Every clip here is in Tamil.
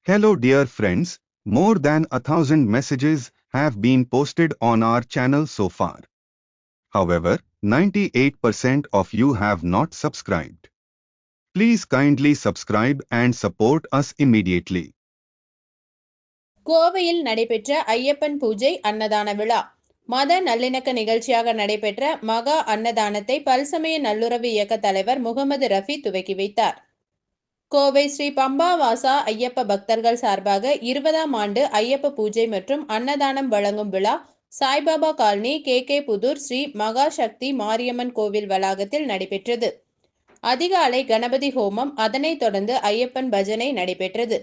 Hello dear friends, more than 1,000 messages have been posted on our channel so far. However, 98% of you have not subscribed. Please kindly subscribe and support us immediately. கோவையில் நடைபெற்ற ஐயப்பன் பூஜை அன்னதான விழா. மத நல்லிணக்க நிகழ்ச்சியாக நடைபெற்ற மகா அன்னதானத்தை பல்சமய நல்லுறவு இயக்க தலைவர் முகமது ரஃபி துவக்கி வைத்தார். கோவை ஸ்ரீ பம்பாவாசா ஐயப்ப பக்தர்கள் சார்பாக 20ஆம் ஆண்டு ஐயப்ப பூஜை மற்றும் அன்னதானம் வழங்கும் விழா சாய்பாபா காலனி கே புதூர் ஸ்ரீ மகாசக்தி மாரியம்மன் கோவில் வளாகத்தில் நடைபெற்றது. அதிகாலை கணபதி ஹோமம், அதனைத் தொடர்ந்து ஐயப்பன் பஜனை நடைபெற்றது.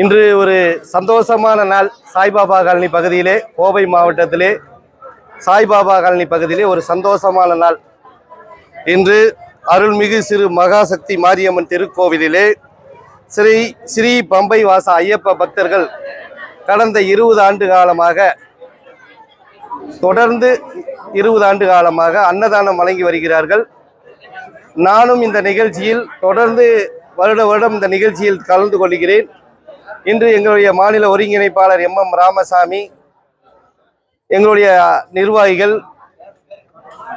இன்று ஒரு சந்தோஷமான நாள். சாய்பாபா காலனி பகுதியிலே, கோவை மாவட்டத்திலே சாய்பாபா காலனி பகுதியிலே ஒரு சந்தோஷமான நாள். இன்று அருள்மிகு சிறு மகாசக்தி மாரியம்மன் திருக்கோவிலிலே ஸ்ரீ பம்பை வாச ஐயப்ப பக்தர்கள் கடந்த 20 ஆண்டு காலமாக தொடர்ந்து 20 ஆண்டு காலமாக அன்னதானம் வழங்கி வருகிறார்கள். நானும் இந்த நிகழ்ச்சியில் தொடர்ந்து வருடம் இந்த நிகழ்ச்சியில் கலந்து கொள்கிறேன். இன்று எங்களுடைய மாநில ஒருங்கிணைப்பாளர் MM ராமசாமி, எங்களுடைய நிர்வாகிகள்,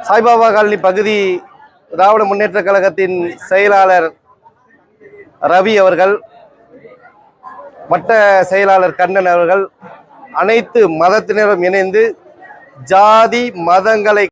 சாய்பாபா காலனி பகுதி திராவிட முன்னேற்ற கழகத்தின் செயலாளர் ரவி அவர்கள், வட்ட செயலாளர் கண்ணன் அவர்கள், அனைத்து மதத்தினரும் இணைந்து ஜாதி மதங்களை